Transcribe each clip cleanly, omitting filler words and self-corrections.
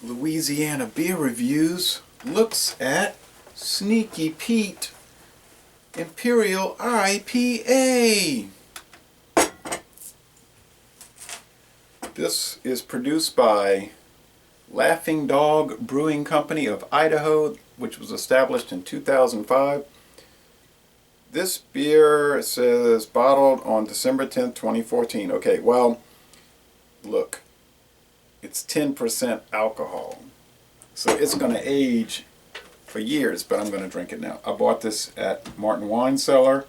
Louisiana Beer Reviews looks at Sneaky Pete Imperial IPA. This is produced by Laughing Dog Brewing Company of Idaho, which was established in 2005. This beer says bottled on December 10th, 2014. Okay, well, look, it's 10% alcohol. So it's going to age for years, but I'm going to drink it now. I bought this at Martin Wine Cellar.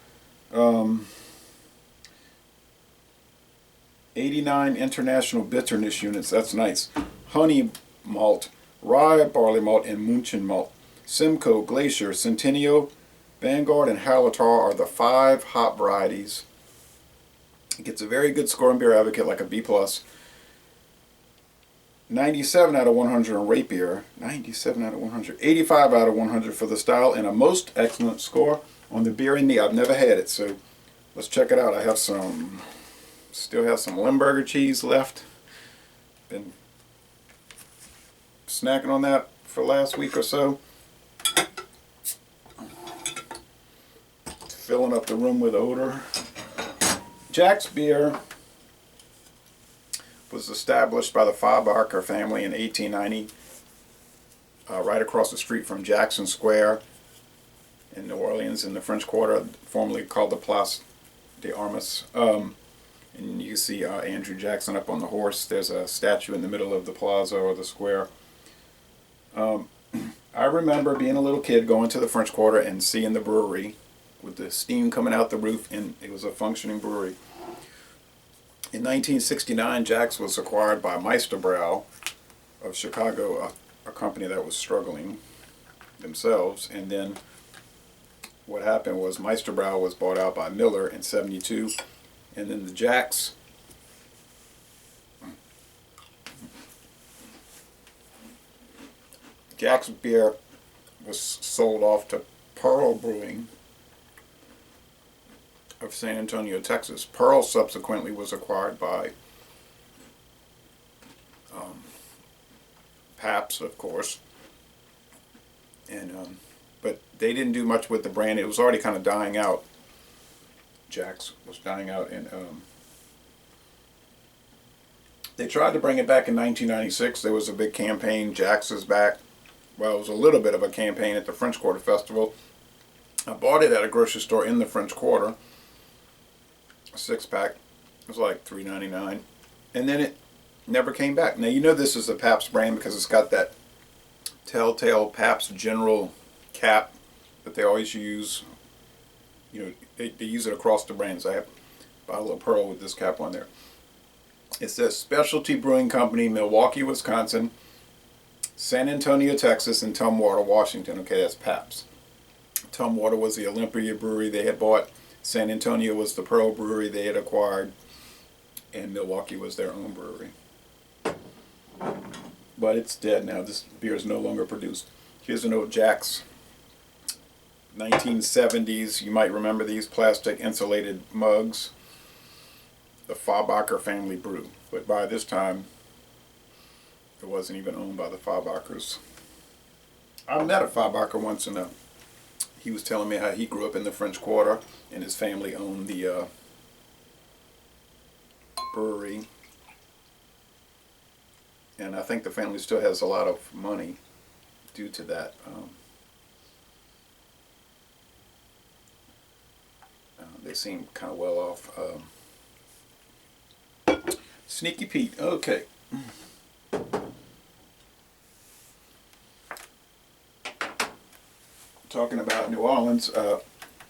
89 international bitterness units. That's nice. Honey malt, rye barley malt, and Munchen malt. Simcoe, Glacier, Centennial, Vanguard, and Hallertau are the 5 hop varieties. It gets a very good score in Beer Advocate, like a B+. 97 out of 100 on Rate Beer, 97 out of 100, 85 out of 100 for the style, and a most excellent score on the Beer in Me. I've never had it, so let's check it out. I have still have some Limburger cheese left. Been snacking on that for last week or so. Filling up the room with odor. Jack's Beer was established by the Fahrbacher family in 1890, right across the street from Jackson Square in New Orleans in the French Quarter, formerly called the Place d'Armes. And you see Andrew Jackson up on the horse. There's a statue in the middle of the plaza or the square. I remember being a little kid going to the French Quarter and seeing the brewery with the steam coming out the roof, and it was a functioning brewery. In 1969, Jack's was acquired by Meisterbrau of Chicago, a company that was struggling themselves. And then what happened was Meisterbrau was bought out by Miller in '72, and then the Jack's beer was sold off to Pearl Brewing of San Antonio, Texas. Pearl subsequently was acquired by Pabst, of course, and but they didn't do much with the brand. It was already kind of dying out. Jack's was dying out, and they tried to bring it back in 1996. There was a big campaign, Jack's is back. Well, it was a little bit of a campaign at the French Quarter Festival. I bought it at a grocery store in the French Quarter. A 6-pack. It was like $3.99. And then it never came back. Now, you know this is a Pabst brand because it's got that telltale Pabst General cap that they always use. You know, they use it across the brands. I have a bottle of Pearl with this cap on there. It says Specialty Brewing Company, Milwaukee, Wisconsin, San Antonio, Texas, and Tumwater, Washington. Okay, that's Pabst. Tumwater was the Olympia brewery they had bought. San Antonio was the Pearl brewery they had acquired, and Milwaukee was their own brewery. But it's dead now. This beer is no longer produced. Here's an old Jack's 1970s. You might remember these plastic insulated mugs. The Fahrbacher family brew. But by this time, it wasn't even owned by the Fahrbachers. I met a Fahrbacher once in he was telling me how he grew up in the French Quarter and his family owned the brewery. And I think the family still has a lot of money due to that. They seem kind of well off. Sneaky Pete. Okay. Talking about New Orleans,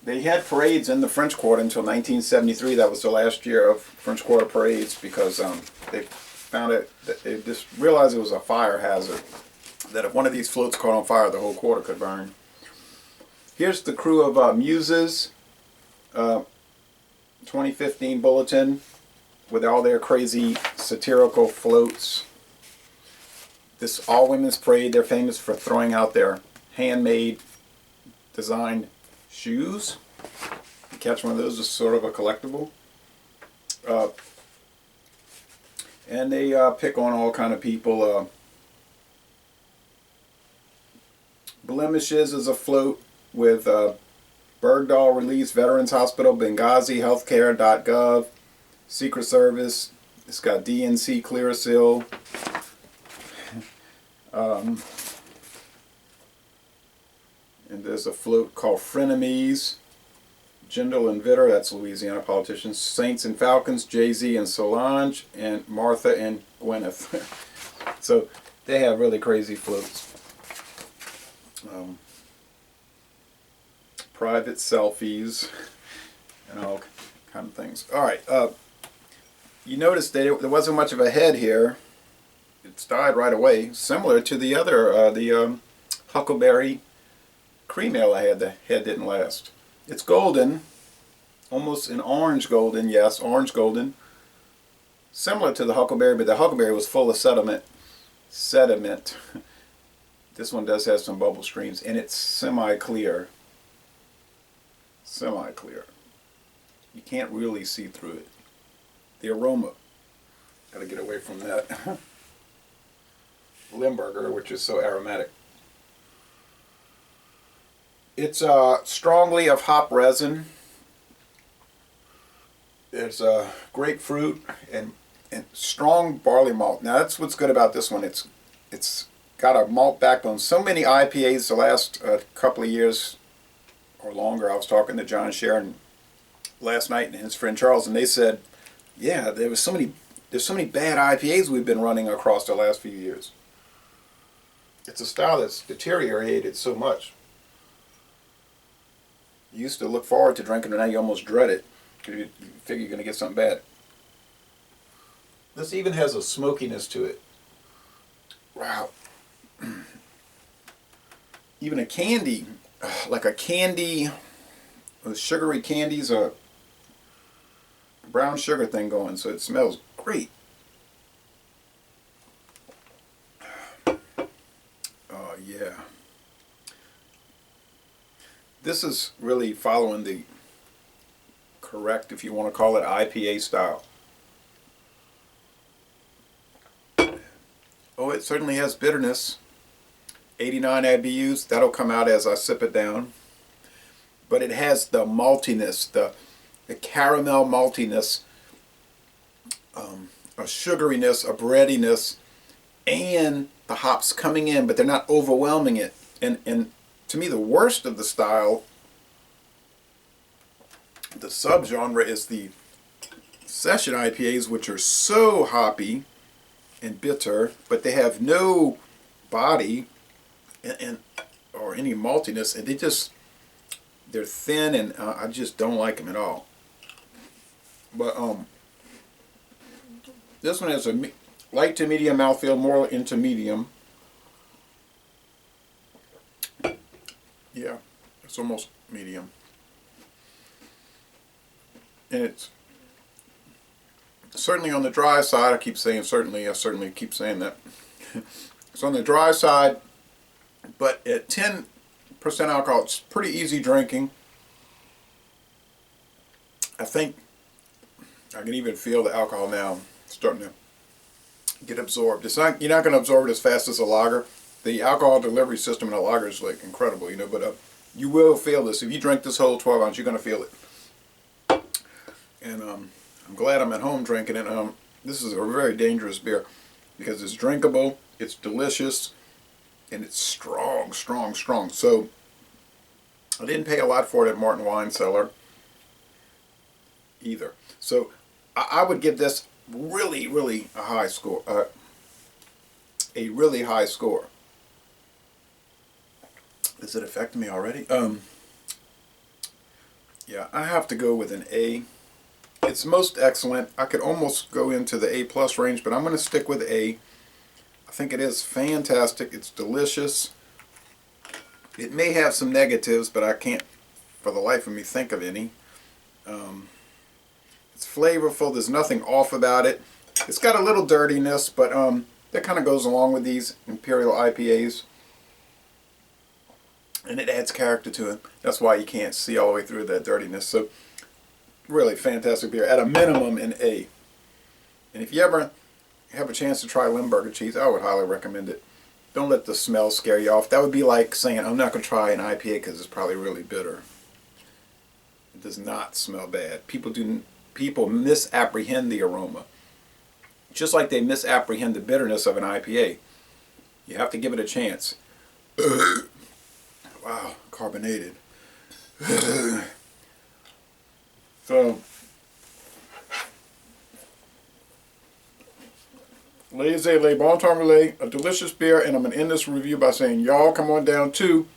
they had parades in the French Quarter until 1973. That was the last year of French Quarter parades because they found it, they just realized it was a fire hazard, that if one of these floats caught on fire, the whole quarter could burn. Here's the crew of Muses 2015 bulletin with all their crazy satirical floats. This all-women's parade, they're famous for throwing out their handmade designed shoes. You catch one of those, is sort of a collectible. And they pick on all kind of people. Blemishes is a float with Bergdahl Release, Veterans Hospital, Benghazi, Healthcare.gov, Secret Service. It's got DNC Clearasil. And there's a float called Frenemies. Jindal and Vitter, that's Louisiana politicians. Saints and Falcons, Jay-Z and Solange, and Martha and Gwyneth. So they have really crazy floats. Private selfies and all kind of things. All right, you notice that there wasn't much of a head here. It's died right away, similar to the other, the Huckleberry Cream Ale I had. The head didn't last. It's golden, almost an orange golden, yes, orange golden. Similar to the Huckleberry, but the Huckleberry was full of sediment. This one does have some bubble streams, and it's semi-clear. Semi-clear. You can't really see through it. The aroma. Gotta get away from that. Limburger, which is so aromatic. It's strongly of hop resin. It's grapefruit and strong barley malt. Now that's what's good about this one. It's got a malt backbone. So many IPAs the last couple of years or longer. I was talking to John Sharon last night and his friend Charles, and they said, yeah, there's so many bad IPAs we've been running across the last few years. It's a style that's deteriorated so much. You used to look forward to drinking it, now you almost dread it because you figure you're going to get something bad. This even has a smokiness to it. Wow. Even a candy, like a candy, those sugary candies, a brown sugar thing going, so it smells great. Oh yeah. This is really following the correct, if you want to call it, IPA style. Oh, it certainly has bitterness. 89 IBUs, that'll come out as I sip it down. But it has the maltiness, the caramel maltiness, a sugariness, a breadiness, and the hops coming in, but they're not overwhelming it. And to me, the worst of the style, the subgenre, is the session IPAs, which are so hoppy and bitter, but they have no body or any maltiness, and they're thin, and I just don't like them at all. But this one has a light to medium mouthfeel, more into medium. Yeah, it's almost medium. And it's certainly on the dry side. I keep saying certainly, I certainly keep saying that. It's on the dry side, but at 10% alcohol, it's pretty easy drinking. I think I can even feel the alcohol now starting to get absorbed. You're not going to absorb it as fast as a lager. The alcohol delivery system in a lager is like incredible, you know, but you will feel this. If you drink this whole 12 ounce, you're going to feel it. And I'm glad I'm at home drinking it. This is a very dangerous beer because it's drinkable, it's delicious, and it's strong, strong, strong. So I didn't pay a lot for it at Martin Wine Cellar either. So I would give this really, really a high score. A really high score. Does it affect me already? Yeah, I have to go with an A. It's most excellent. I could almost go into the A plus range, but I'm going to stick with A. I think it is fantastic. It's delicious. It may have some negatives, but I can't for the life of me think of any. It's flavorful. There's nothing off about it. It's got a little dirtiness, but that kind of goes along with these Imperial IPAs. And it adds character to it. That's why you can't see all the way through that dirtiness. So, really fantastic beer. At a minimum, an A. And if you ever have a chance to try Limburger cheese, I would highly recommend it. Don't let the smell scare you off. That would be like saying, I'm not going to try an IPA because it's probably really bitter. It does not smell bad. People misapprehend the aroma. Just like they misapprehend the bitterness of an IPA. You have to give it a chance. Wow, carbonated. So, Le Bon Temps Relais, a delicious beer, and I'm going to end this review by saying, y'all come on down to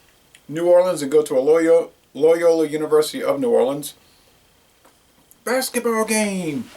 New Orleans and go to a Loyola University of New Orleans basketball game.